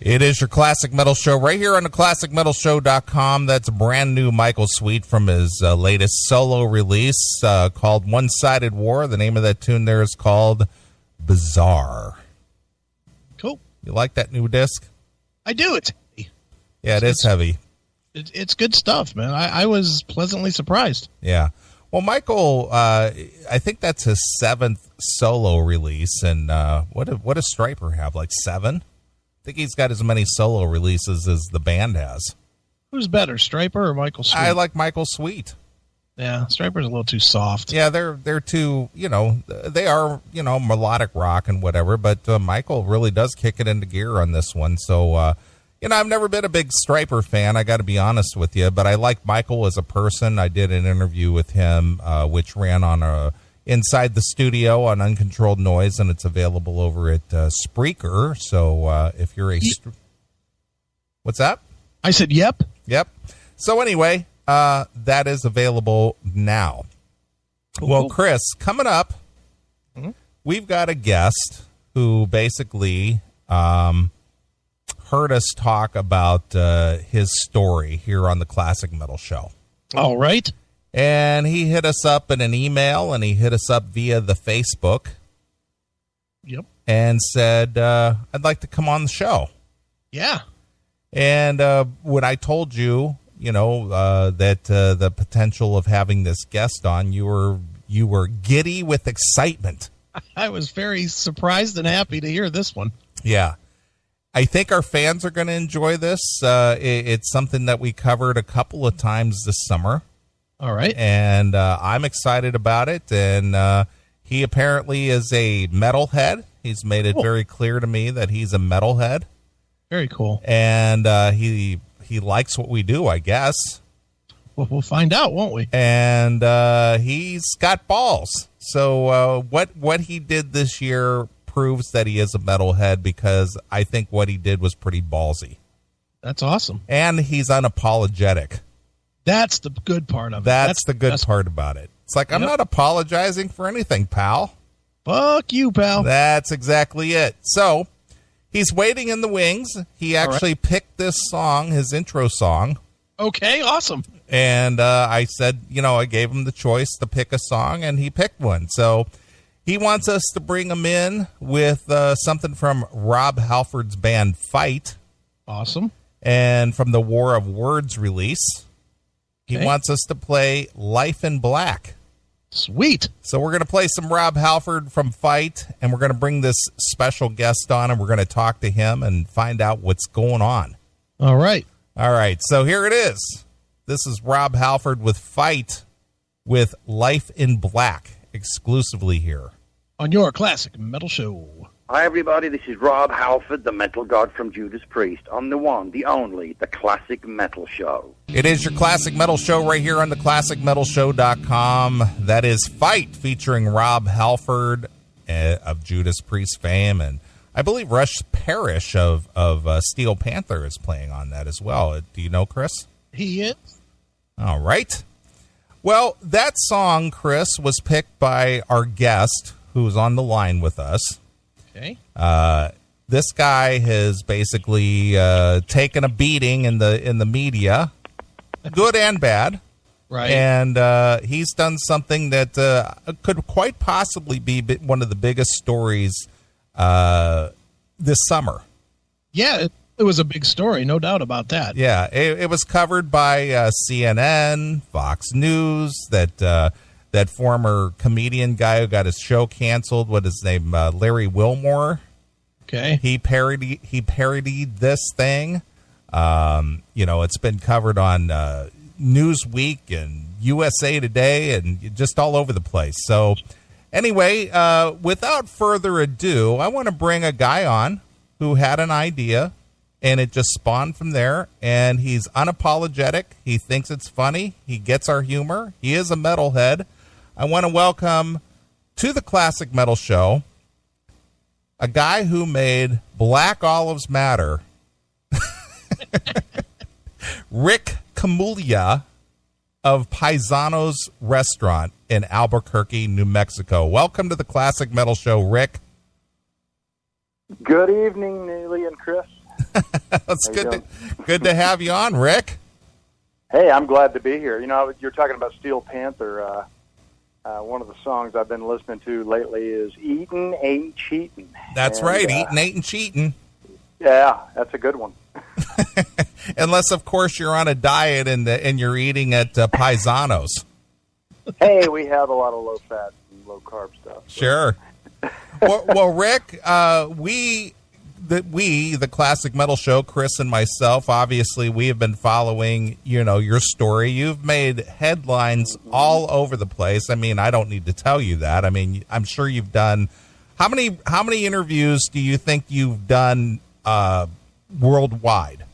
It is your Classic Metal Show right here on the ClassicMetalShow.com. That's a brand new Michael Sweet from his latest solo release called One-Sided War. The name of that tune there is called Bizarre. Cool. You like that new disc? I do. It's heavy. Yeah, it's heavy. It's good stuff, man. I was pleasantly surprised. Yeah. Well, Michael, I think that's his 7th solo release. And what does Striper have, like 7? I think he's got as many solo releases as the band has. Who's better, Striper or Michael Sweet? I like Michael Sweet. Yeah, Striper's a little too soft. Yeah, they're too, they are, melodic rock and whatever, but Michael really does kick it into gear on this one. So, I've never been a big Striper fan, I got to be honest with you, but I like Michael as a person. I did an interview with him, which ran on Inside the Studio on Uncontrolled Noise, and it's available over at Spreaker. So if you're what's that? I said, yep. Yep. So anyway, that is available now. Cool. Well, Chris, coming up, we've got a guest who basically heard us talk about his story here on the Classic Metal Show. All right. And he hit us up in an email, and he hit us up via the Facebook. Yep. And said, I'd like to come on the show. Yeah. And when I told you, that the potential of having this guest on, you were giddy with excitement. I was very surprised and happy to hear this one. Yeah. I think our fans are going to enjoy this. It's something that we covered a couple of times this summer. All right. And I'm excited about it. And he apparently is a metalhead. He's made it very clear to me that he's a metalhead. Very cool. And he likes what we do, I guess. Well, we'll find out, won't we? And he's got balls. So what he did this year proves that he is a metalhead, because I think what he did was pretty ballsy. That's awesome. And he's unapologetic. That's the good part of it. That's the good part about it. It's like, I'm not apologizing for anything, pal. Fuck you, pal. That's exactly it. So he's waiting in the wings. He actually picked this song, his intro song. Okay, awesome. And I said, I gave him the choice to pick a song, and he picked one. So he wants us to bring him in with something from Rob Halford's band Fight. Awesome. And from the War of Words release. He wants us to play Life in Black. Sweet. So we're going to play some Rob Halford from Fight, and we're going to bring this special guest on, and we're going to talk to him and find out what's going on. All right. All right, so here it is. This is Rob Halford with Fight with Life in Black, exclusively here on your Classic Metal Show. Hi, everybody. This is Rob Halford, the metal god from Judas Priest, on the one, the only, the Classic Metal Show. It is your Classic Metal Show right here on the ClassicMetalShow.com. That is Fight, featuring Rob Halford of Judas Priest fame, and I believe Rush Parrish of Steel Panther is playing on that as well. Do you know, Chris? He is. All right. Well, that song, Chris, was picked by our guest who's on the line with us. Okay. This guy has basically taken a beating in the media, good and bad. Right. And he's done something that could quite possibly be one of the biggest stories this summer. Yeah, it was a big story, no doubt about that. Yeah, it was covered by CNN, Fox News, that former comedian guy who got his show canceled. What is his name? Larry Wilmore. Okay. He parodied this thing. It's been covered on Newsweek and USA Today and just all over the place. So anyway, without further ado, I want to bring a guy on who had an idea, and it just spawned from there, and he's unapologetic. He thinks it's funny. He gets our humor. He is a metalhead. I want to welcome to the Classic Metal Show a guy who made Black Olives Matter, Rick Camuglia of Paisano's Restaurant in Albuquerque, New Mexico. Welcome to the Classic Metal Show, Rick. Good evening, Neely and Chris. It's good to have you on, Rick. Hey, I'm glad to be here. You know, you're talking about Steel Panther. One of the songs I've been listening to lately is "Eatin' Ain't Cheatin'." That's right, "Eatin' Ain't Cheatin'." Yeah, that's a good one. Unless, of course, you're on a diet and you're eating at Paisano's. Hey, we have a lot of low-fat and low-carb stuff. So. Sure. Well, Rick, the Classic Metal Show, Chris and myself, obviously, we have been following, your story. You've made headlines all over the place. I mean, I don't need to tell you that. I mean, I'm sure you've done. How many interviews do you think you've done worldwide?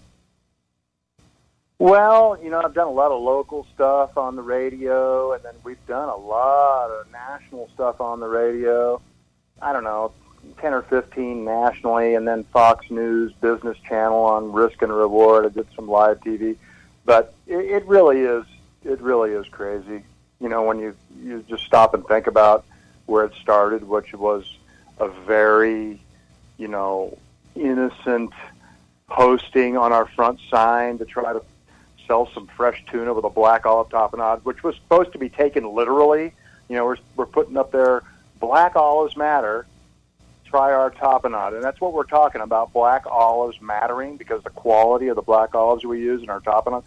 Well, I've done a lot of local stuff on the radio, and then we've done a lot of national stuff on the radio. I don't know, 10 or 15 nationally, and then Fox News Business Channel on Risk and Reward. I did some live TV, but it really is crazy. When you just stop and think about where it started, which was a very, innocent posting on our front sign to try to sell some fresh tuna with a black olive tapenade, which was supposed to be taken literally. We're putting up there, black olives matter, try our tapenade. And that's what we're talking about, black olives mattering, because the quality of the black olives we use in our tapenade.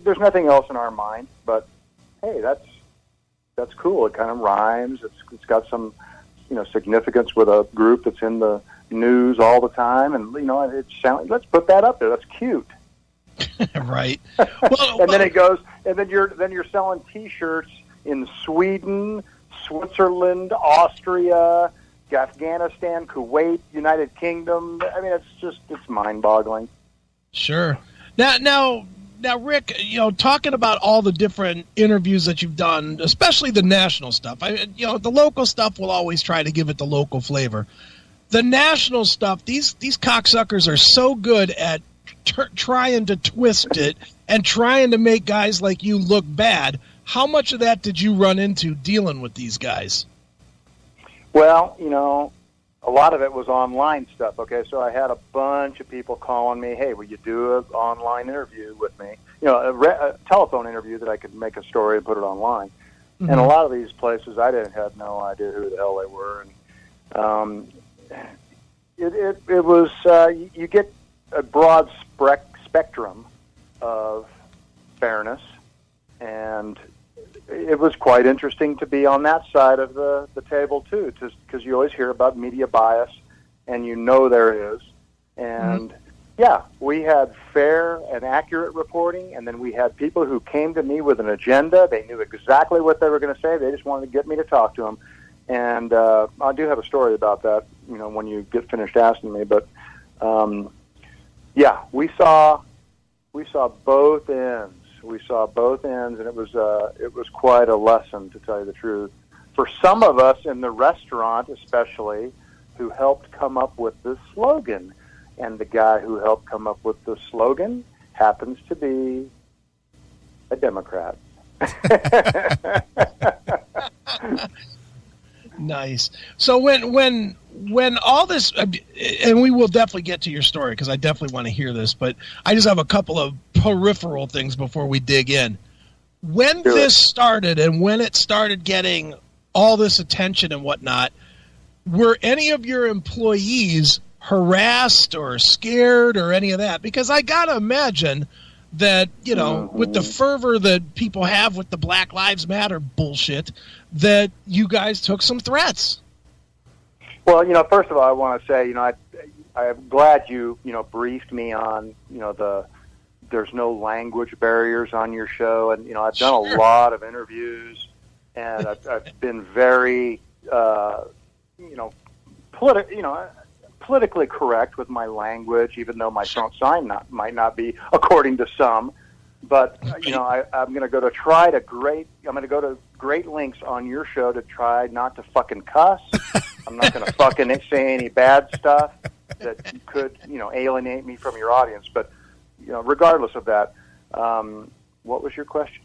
There's nothing else in our mind, but hey, that's cool. It kind of rhymes. It's got some, significance with a group that's in the news all the time, and it sounds. Let's put that up there. That's cute. Right. Then it goes, and then you're selling T-shirts in Sweden, Switzerland, Austria, Afghanistan, Kuwait, United Kingdom. I mean, it's mind-boggling. Sure. Now, Rick, talking about all the different interviews that you've done, especially the national stuff. The local stuff will always try to give it the local flavor. The national stuff, these cocksuckers are so good at trying to twist it and trying to make guys like you look bad. How much of that did you run into dealing with these guys? Well, a lot of it was online stuff. Okay, so I had a bunch of people calling me, "Hey, will you do an online interview with me?" A telephone interview that I could make a story and put it online. Mm-hmm. And a lot of these places, I had no idea who the hell they were, and it was you get a broad spectrum of fairness, and it was quite interesting to be on that side of the table too, because you always hear about media bias, and there is, and yeah, we had fair and accurate reporting, and then we had people who came to me with an agenda. They knew exactly what they were going to say. They just wanted to get me to talk to them, and I do have a story about that, when you get finished asking me, but yeah, we saw both ends. We saw both ends, and it was quite a lesson, to tell you the truth. For some of us in the restaurant, especially, who helped come up with this slogan, and the guy who helped come up with the slogan happens to be a Democrat. Nice. So when all this, and we will definitely get to your story because I definitely want to hear this, but I just have a couple of peripheral things before we dig in. When this started and when it started getting all this attention and whatnot, were any of your employees harassed or scared or any of that? Because I got to imagine that, with the fervor that people have with the Black Lives Matter bullshit, that you guys took some threats. Well, first of all, I want to say, I'm glad you, briefed me on, there's no language barriers on your show. And, I've done a lot of interviews, and I've been very, politically correct with my language, even though my front sign might not be, according to some. But I'm going to go to great lengths on your show to try not to fucking cuss. I'm not going to fucking say any bad stuff that could alienate me from your audience. But regardless of that, what was your question?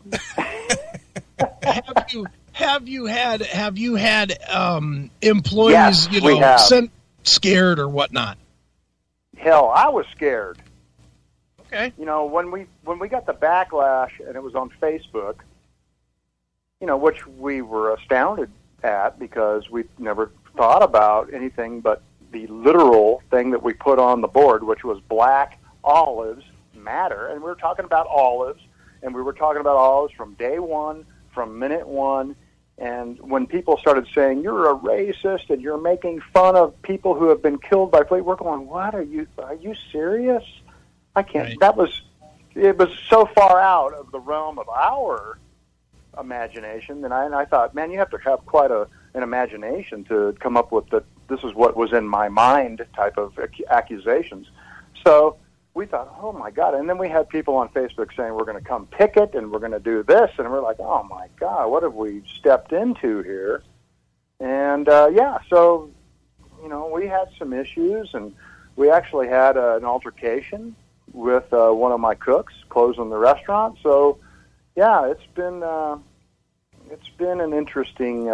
Have you had employees yes, sent scared or whatnot? Hell, I was scared. Okay. You know, when we got the backlash and it was on Facebook, you know, which we were astounded at because we never thought about anything but the literal thing that we put on the board, which was Black Olives Matter. And we were talking about olives, and we were talking about olives from day one, from minute one. And when people started saying, you're a racist and you're making fun of people who have been killed by police, we're going, what? Are you serious? I can't. Right. It was so far out of the realm of our imagination. And I thought, man, you have to have quite an imagination to come up with this is what was in my mind type of accusations. So we thought, oh my God. And then we had people on Facebook saying, we're going to come picket and we're going to do this. And we're like, oh my God, what have we stepped into here? And so, you know, we had some issues, and we actually had an altercation with one of my cooks closing the restaurant. So, yeah, it's been an interesting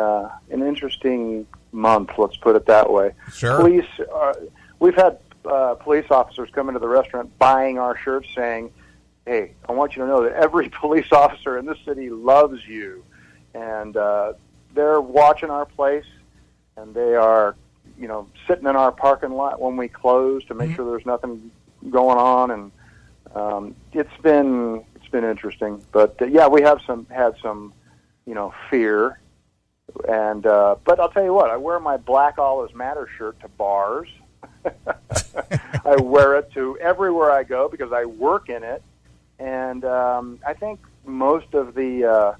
month. Let's put it that way. Sure. We've had police officers come into the restaurant buying our shirts, saying, "Hey, I want you to know that every police officer in this city loves you," and they're watching our place, and they are, you know, sitting in our parking lot when we close to make sure there's nothing going on, and it's been interesting. But yeah, we have had some, you know, fear, and but I'll tell you what, I wear my Black Olives Matter shirt to bars. I wear it to everywhere I go because I work in it, and I think most of the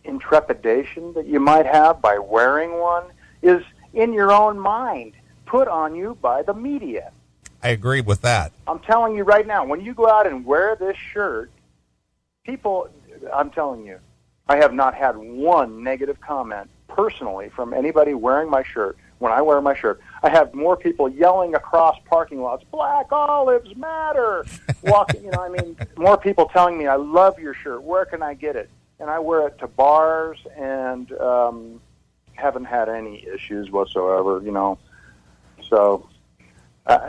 intrepidation that you might have by wearing one is in your own mind, put on you by the media. I agree with that. I'm telling you right now, when you go out and wear this shirt, people, I'm telling you, I have not had one negative comment personally from anybody wearing my shirt. When I wear my shirt, I have more people yelling across parking lots, Black Olives Matter, walking, you know, I mean, more people telling me, I love your shirt, where can I get it? And I wear it to bars and haven't had any issues whatsoever, you know. So,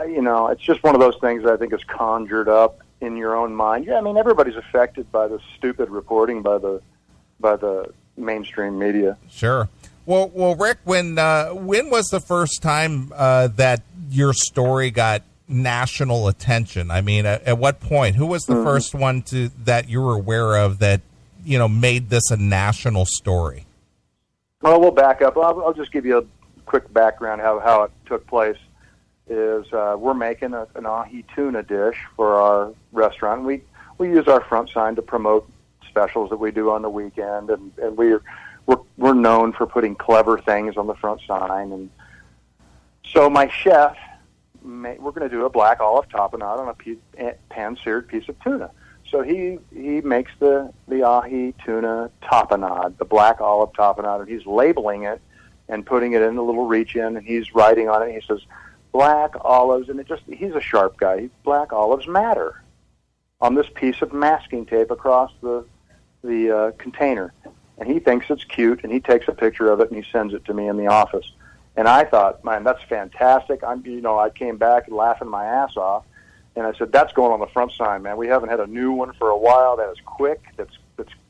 you know, it's just one of those things that I think is conjured up in your own mind. Yeah, I mean, everybody's affected by the stupid reporting by the mainstream media. Sure. Well, Rick, when was the first time that your story got national attention? I mean, at what point? Who was the first one that you were aware of that, you know, made this a national story? Well, we'll back up. I'll just give you a quick background how it took place. Is we're making an ahi tuna dish for our restaurant. We use our front sign to promote specials that we do on the weekend, and we're known for putting clever things on the front sign. And so my chef, we're going to do a black olive tapenade on a pan-seared piece of tuna. So he makes the ahi tuna tapenade, the black olive tapenade, and he's labeling it and putting it in a little reach-in, and he's writing on it. And he says, Black Olives, and he's a sharp guy. Black Olives Matter on this piece of masking tape across the container. And he thinks it's cute, and he takes a picture of it, and he sends it to me in the office. And I thought, man, that's fantastic. I came back laughing my ass off, and I said, that's going on the front sign, man. We haven't had a new one for a while that is quick, that's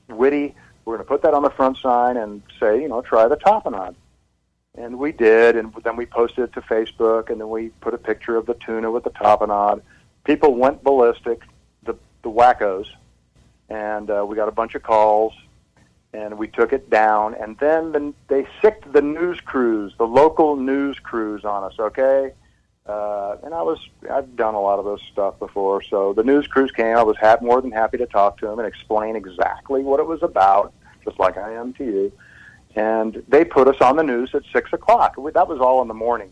witty. We're going to put that on the front sign and say, try the tapenade. And we did, and then we posted it to Facebook, and then we put a picture of the tuna with the tapenade. People went ballistic, the wackos, and we got a bunch of calls. And we took it down, and then they sicked the news crews, the local news crews on us, okay? And I've done a lot of those stuff before, so the news crews came. I was more than happy to talk to them and explain exactly what it was about, just like I am to you. And they put us on the news at 6 o'clock. That was all in the morning.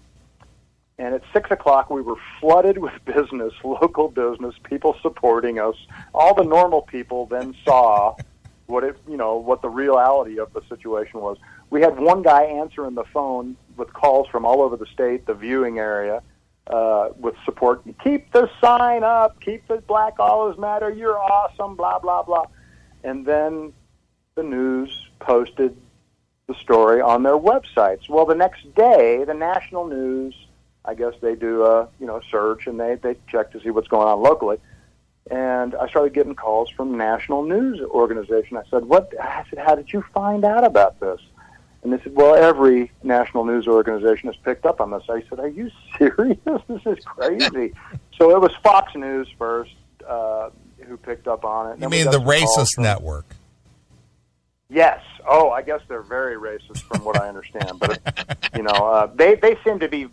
And at 6 o'clock, we were flooded with business, local business, people supporting us. All the normal people then saw what the reality of the situation was. We had one guy answering the phone with calls from all over the state, the viewing area, with support. Keep the sign up. Keep the Black Olives Matter. You're awesome, blah, blah, blah. And then the news posted the story on their websites. Well, the next day, the national news, I guess they do a search, and they check to see what's going on locally. And I started getting calls from national news organization. I said, how did you find out about this? And they said, well, every national news organization has picked up on this. I said, are you serious? This is crazy. So it was Fox News first who picked up on it. You mean the racist network? Yes. Oh, I guess they're very racist from what I understand. But, they seem to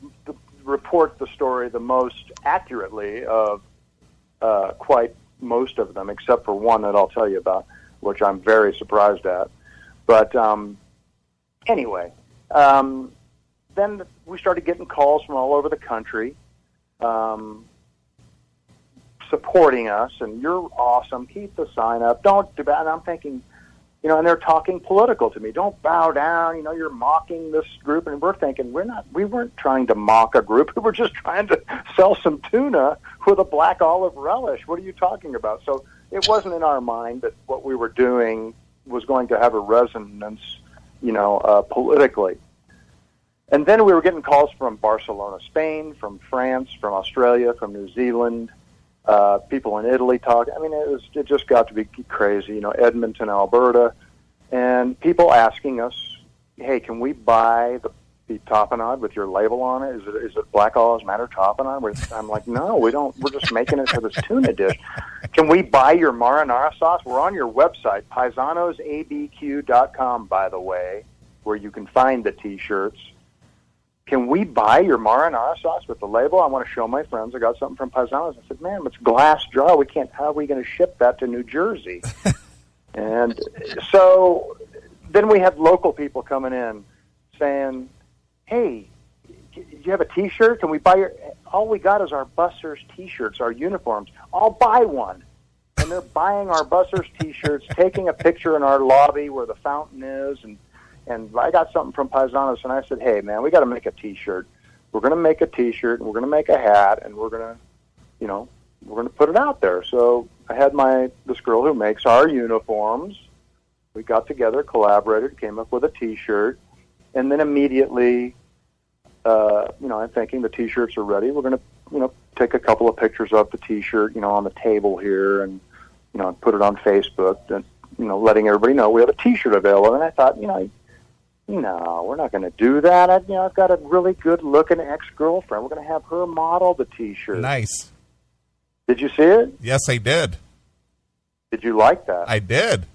report the story the most accurately of quite most of them, except for one that I'll tell you about, which I'm very surprised at. But anyway, then we started getting calls from all over the country supporting us, and you're awesome, keep the sign up, don't do that. And I'm thinking, and they're talking political to me. Don't bow down. You're mocking this group, and we're thinking we weren't trying to mock a group. We were just trying to sell some tuna with a black olive relish. What are you talking about? So it wasn't in our mind that what we were doing was going to have a resonance, politically. And then we were getting calls from Barcelona, Spain, from France, from Australia, from New Zealand. People in Italy talk. I mean, it just got to be crazy. Edmonton, Alberta, and people asking us, "Hey, can we buy the tapenade with your label on it? Is it Black Olives Matter tapenade?" I'm like, "No, we don't. We're just making it for this tuna dish. Can we buy your marinara sauce? We're on your website, paisanosabq.com, by the way, where you can find the T-shirts. Can we buy your marinara sauce with the label? I want to show my friends. I got something from Paisanos." I said, "Man, it's glass jar. We can't. How are we going to ship that to New Jersey?" And so then we had local people coming in saying, "Hey, do you have a T-shirt? Can we buy your?" All we got is our bussers T-shirts, our uniforms. I'll buy one. And they're buying our bussers T-shirts, taking a picture in our lobby where the fountain is, and I got something from Paisanos, and I said, "Hey, man, we got to make a T-shirt. We're going to make a T-shirt, and we're going to make a hat, and we're going to put it out there." So I had this girl who makes our uniforms. We got together, collaborated, came up with a T-shirt, and then immediately, I'm thinking the T-shirts are ready. We're going to, take a couple of pictures of the T-shirt, on the table here, and put it on Facebook, and letting everybody know we have a T-shirt available. And I thought, no, we're not going to do that. I've got a really good-looking ex-girlfriend. We're going to have her model the T-shirt. Nice. Did you see it? Yes, I did. Did you like that? I did.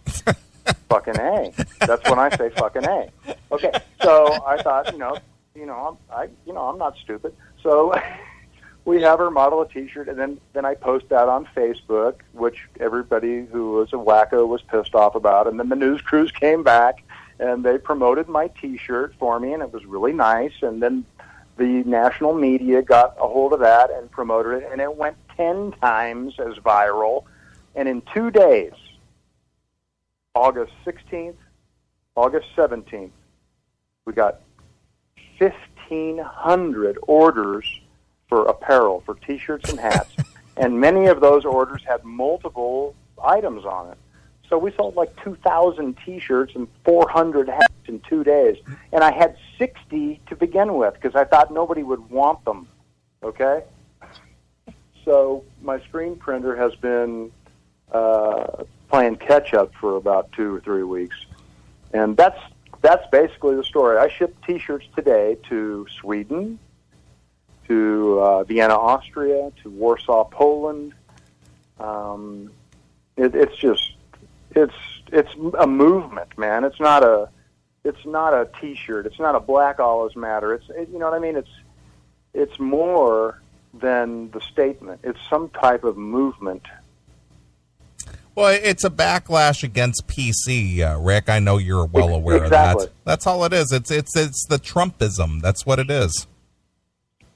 Fucking A. That's when I say fucking A. Okay, so I thought, I'm not stupid. So we have her model a T-shirt, and then I post that on Facebook, which everybody who was a wacko was pissed off about. And then the news crews came back, and they promoted my T-shirt for me, and it was really nice. And then the national media got a hold of that and promoted it, and it went 10 times as viral. And in 2 days, August 16th, August 17th, we got 1,500 orders for apparel, for T-shirts and hats. And many of those orders had multiple items on it. So we sold like 2,000 T-shirts and 400 hats in 2 days. And I had 60 to begin with because I thought nobody would want them, okay? So my screen printer has been playing catch-up for about 2 or 3 weeks. And that's basically the story. I shipped T-shirts today to Sweden, to Vienna, Austria, to Warsaw, Poland. It's a movement, man. It's not a T-shirt. It's not a Black Olives Matter. You know what I mean? It's more than the statement. It's some type of movement. Well, it's a backlash against PC, Rick. I know you're well aware of that. That's all it is. It's the Trumpism. That's what it is.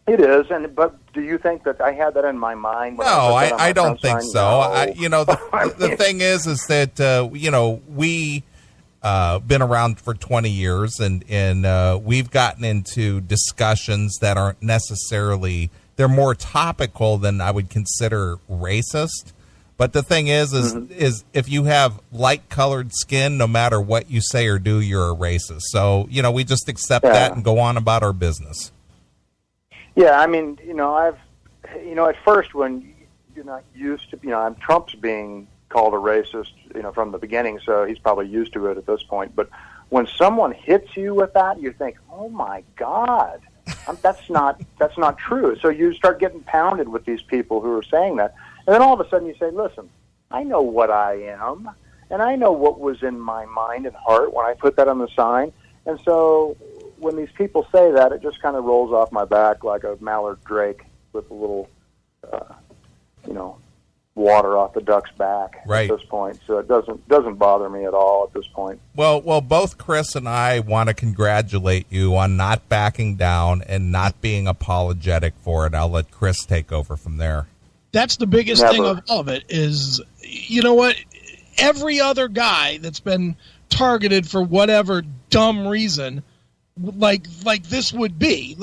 It is, but do you think that I had that in my mind? No, I don't think so. No. The thing is that we been around for 20 years, and we've gotten into discussions that aren't necessarily, they're more topical than I would consider racist. But the thing is if you have light-colored skin, no matter what you say or do, you're a racist. So, we just accept that and go on about our business. Yeah, I mean, at first when you're not used to, Trump's being called a racist, from the beginning, so he's probably used to it at this point. But when someone hits you with that, you think, oh my God, that's not true. So you start getting pounded with these people who are saying that. And then all of a sudden you say, listen, I know what I am, and I know what was in my mind and heart when I put that on the sign. And so when these people say that, it just kind of rolls off my back like a mallard drake with a little, water off the duck's back right. At this point. So it doesn't bother me at all at this point. Well, both Chris and I want to congratulate you on not backing down and not being apologetic for it. I'll let Chris take over from there. That's the biggest thing of all of it is, you know what? Every other guy that's been targeted for whatever dumb reason, like this would be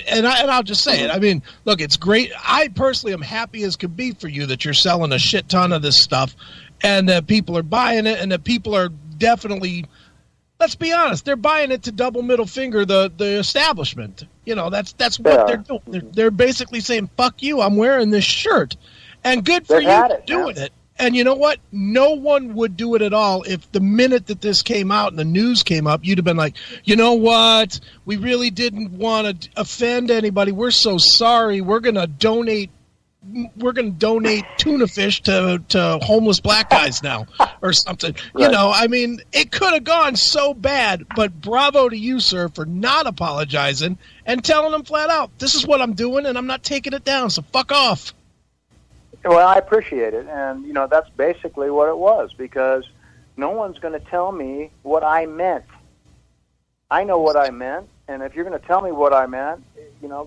and I'll just say it. I mean, look, it's great. I personally am happy as could be for you that you're selling a shit ton of this stuff, and that people are buying it, and that people are definitely, let's be honest, they're buying it to double middle finger the establishment. That's what they're doing. They're basically saying, "Fuck you, I'm wearing this shirt," and good for you doing it. And you know what? No one would do it at all if the minute that this came out and the news came up, you'd have been like, you know what? We really didn't want to offend anybody. We're so sorry. We're going to donate tuna fish to homeless black guys now or something. Right. I mean, it could have gone so bad, but bravo to you, sir, for not apologizing and telling them flat out, this is what I'm doing and I'm not taking it down, so fuck off. Well, I appreciate it, and, that's basically what it was, because no one's going to tell me what I meant. I know what I meant, and if you're going to tell me what I meant,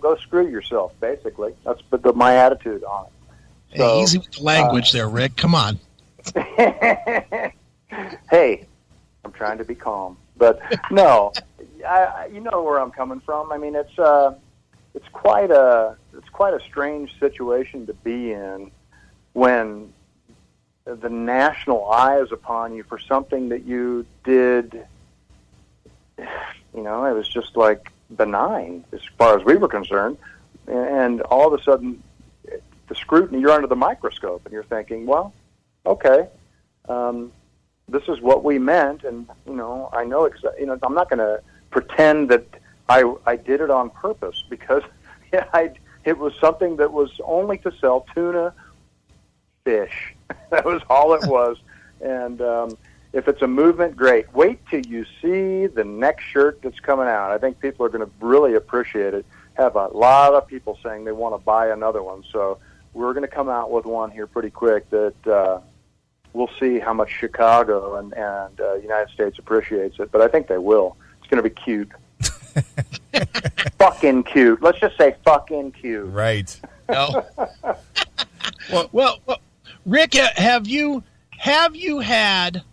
go screw yourself, basically. That's my attitude on it. So, hey, easy with the language there, Rick. Come on. Hey, I'm trying to be calm. But, no, you know where I'm coming from. I mean, it's quite a strange situation to be in, when the national eye is upon you for something that you did, it was just like benign as far as we were concerned. And all of a sudden, the scrutiny, you're under the microscope and you're thinking, well, okay, this is what we meant. And, I know exactly, I'm not going to pretend that I did it on purpose, because it was something that was only to sell tuna fish. That was all it was. And if it's a movement, great. Wait till you see the next shirt that's coming out. I think people are going to really appreciate it. Have a lot of people saying they want to buy another one. So we're going to come out with one here pretty quick that we'll see how much Chicago and United States appreciates it. But I think they will. It's going to be cute. Fucking cute. Let's just say fucking cute. Right. No. Well, Rick, have you had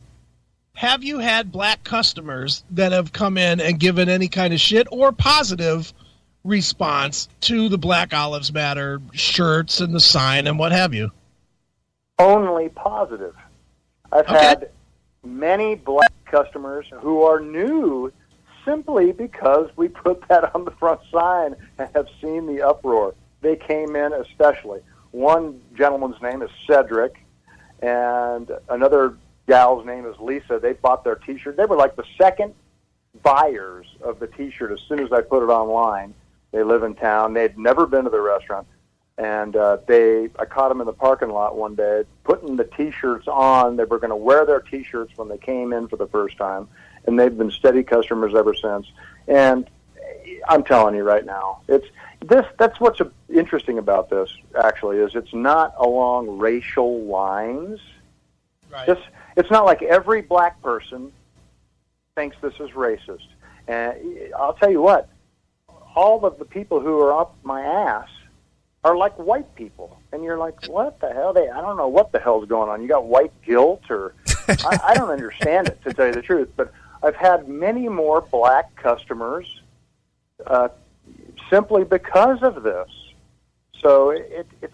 black customers that have come in and given any kind of shit or positive response to the Black Olives Matter shirts and the sign and what have you? Only positive. I've had many black customers who are new simply because we put that on the front sign and have seen the uproar. They came in especially. One gentleman's name is Cedric, and another gal's name is Lisa. They bought their T-shirt. They were like the second buyers of the T-shirt as soon as I put it online. They live in town. They'd never been to the restaurant. And I caught them in the parking lot one day putting the T-shirts on. They were going to wear their T-shirts when they came in for the first time, and they've been steady customers ever since. And I'm telling you right now, that's what's interesting about this, actually, is it's not along racial lines. Right. It's not like every black person thinks this is racist. And I'll tell you what, all of the people who are up my ass are like white people. And you're like, what the hell? I don't know what the hell's going on. You got white guilt? Or I don't understand it, to tell you the truth. But I've had many more black customers simply because of this. So it's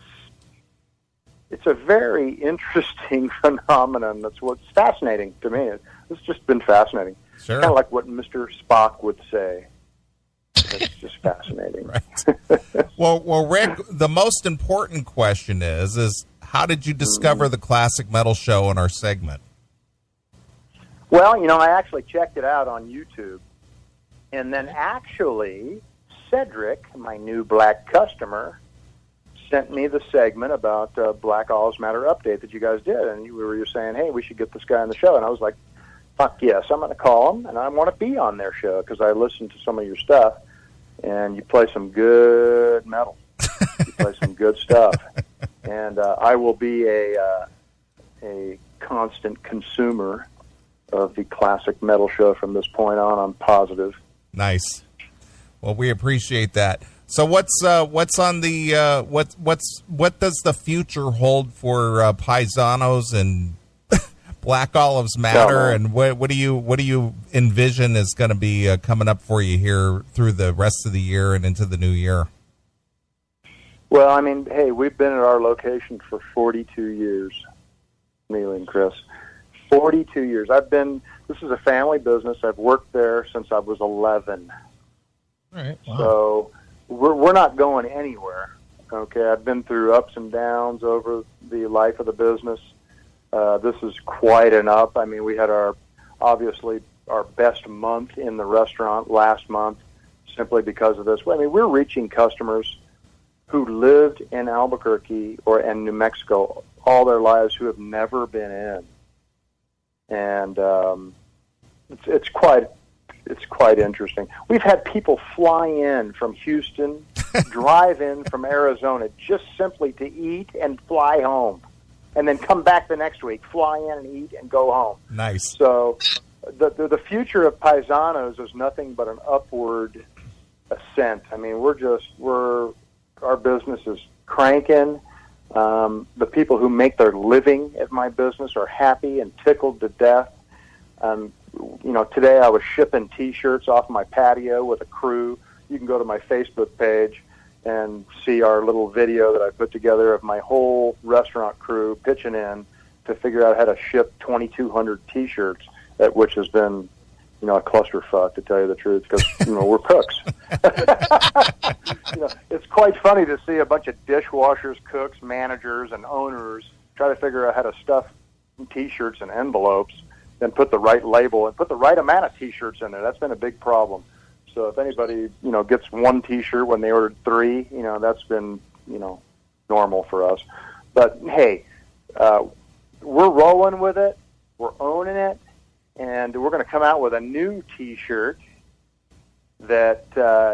a very interesting phenomenon. That's what's fascinating to me. It's just been fascinating. Sure. Kind of like what Mr. Spock would say. It's just fascinating. Right. Well, Rick, the most important question is how did you discover the Classic Metal Show in our segment? Well, I actually checked it out on YouTube. And then actually, Cedric, my new black customer, sent me the segment about Black Olives Matter update that you guys did. And you were saying, hey, we should get this guy on the show. And I was like, fuck yes, I'm going to call him, and I want to be on their show because I listened to some of your stuff, and you play some good metal. You play some good stuff. And I will be a constant consumer of the Classic Metal Show from this point on. I'm positive. Nice. Well, we appreciate that. So what's on the what does the future hold for Paisanos and Black Olives Matter, and what do you envision is going to be coming up for you here through the rest of the year and into the new year? Well, I mean, hey, we've been at our location for 42 years, Neil and Chris. 42 years. This is a family business. I've worked there since I was 11. All right. Wow. So we're not going anywhere. Okay, I've been through ups and downs over the life of the business. This is quite an up. I mean, we had obviously our best month in the restaurant last month simply because of this. I mean, we're reaching customers who lived in Albuquerque and New Mexico all their lives who have never been in. And it's quite interesting. We've had people fly in from Houston, drive in from Arizona just simply to eat and fly home, and then come back the next week, fly in and eat and go home. Nice. So the future of Paisanos is nothing but an upward ascent. I mean, our business is cranking. The people who make their living at my business are happy and tickled to death. Today I was shipping T-shirts off my patio with a crew. You can go to my Facebook page and see our little video that I put together of my whole restaurant crew pitching in to figure out how to ship 2,200 T-shirts, which has been, a clusterfuck, to tell you the truth, because, we're cooks. It's quite funny to see a bunch of dishwashers, cooks, managers, and owners try to figure out how to stuff T-shirts in envelopes, then put the right label and put the right amount of T-shirts in there. That's been a big problem. So if anybody, gets one T-shirt when they ordered 3, that's been, normal for us. But, hey, we're rolling with it. We're owning it. And we're going to come out with a new T-shirt that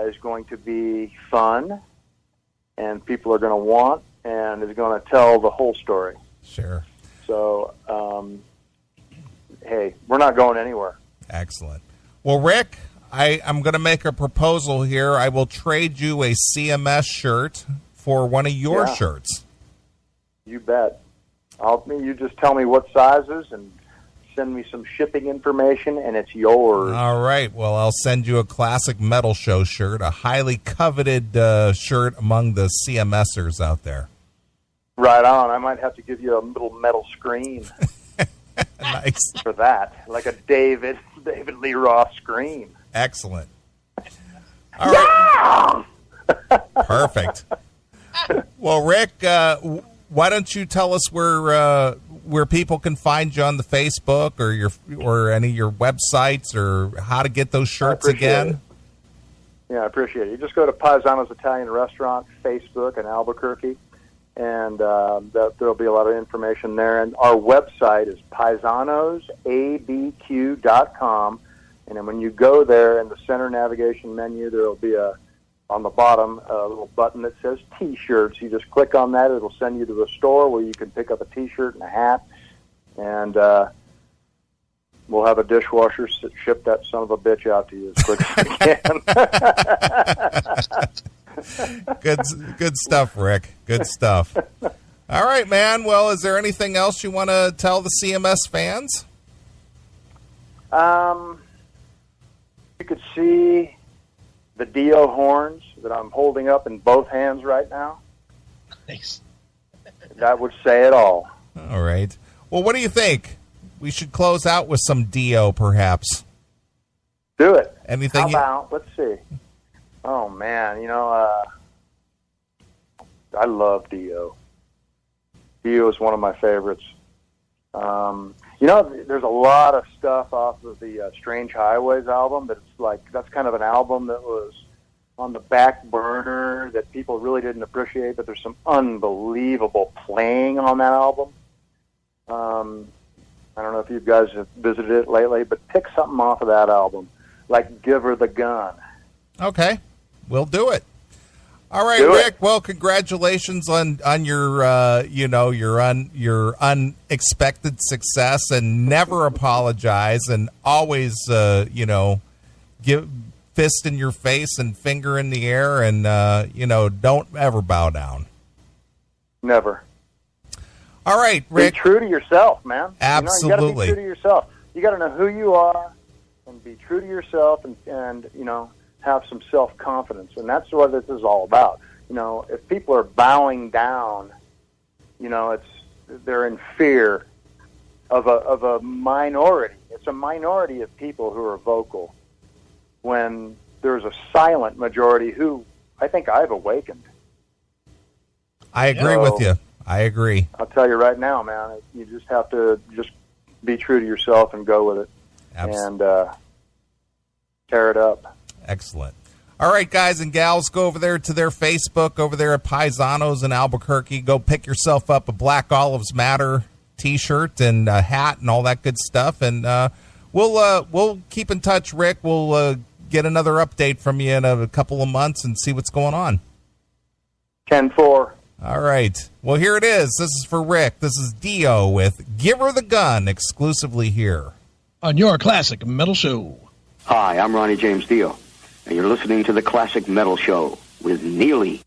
is going to be fun and people are going to want and is going to tell the whole story. Sure. So, hey, we're not going anywhere. Excellent. Well, Rick, I'm going to make a proposal here. I will trade you a CMS shirt for one of your shirts. You bet. You just tell me what sizes and send me some shipping information, and it's yours. All right. Well, I'll send you a Classic Metal Show shirt, a highly coveted shirt among the CMSers out there. Right on. I might have to give you a little metal screen. Nice. For that, like a David Lee Roth screen. Excellent. All right. Perfect. Well, Rick, why don't you tell us where people can find you on the Facebook or any of your websites, or how to get those shirts again? Yeah, I appreciate it. You just go to Paisano's Italian Restaurant Facebook in Albuquerque, and there'll be a lot of information there. And our website is paisanosabq.com. And then when you go there in the center navigation menu, there will be on the bottom a little button that says T-shirts. You just click on that. It'll send you to a store where you can pick up a T-shirt and a hat. And we'll have a dishwasher ship that son of a bitch out to you as quick as we can. Good stuff, Rick. Good stuff. All right, man. Well, is there anything else you want to tell the CMS fans? You could see the Dio horns that I'm holding up in both hands right now. Nice. That would say it all. All right. Well, what do you think? We should close out with some Dio, perhaps. Do it. Anything? How about, let's see. Oh man, I love Dio. Dio is one of my favorites. There's a lot of stuff off of the Strange Highways album that's kind of an album that was on the back burner that people really didn't appreciate, but there's some unbelievable playing on that album. I don't know if you guys have visited it lately, but pick something off of that album, like Give Her the Gun. Okay, we'll do it. All right, Rick. Well, congratulations on your your unexpected success, and never apologize, and always give fist in your face and finger in the air, and don't ever bow down. Never. All right, Rick. Be true to yourself, man. Absolutely. You got to be true to yourself. You got to know who you are and be true to yourself, and have some self-confidence, and that's what this is all about. If people are bowing down, they're in fear of a minority. It's a minority of people who are vocal, when there's a silent majority who I think I've awakened. I agree with you. I agree. I'll tell you right now, man, you just have to just be true to yourself and go with it. And tear it up. Excellent. All right, guys and gals, go over there to their Facebook over there at Paisanos in Albuquerque. Go pick yourself up a Black Olives Matter T-shirt and a hat and all that good stuff. And we'll keep in touch, Rick. We'll get another update from you in a couple of months and see what's going on. 10-4. All right. Well, here it is. This is for Rick. This is Dio with Give Her the Gun, exclusively here on your Classic Metal Show. Hi, I'm Ronnie James Dio, and you're listening to the Classic Metal Show with Neely.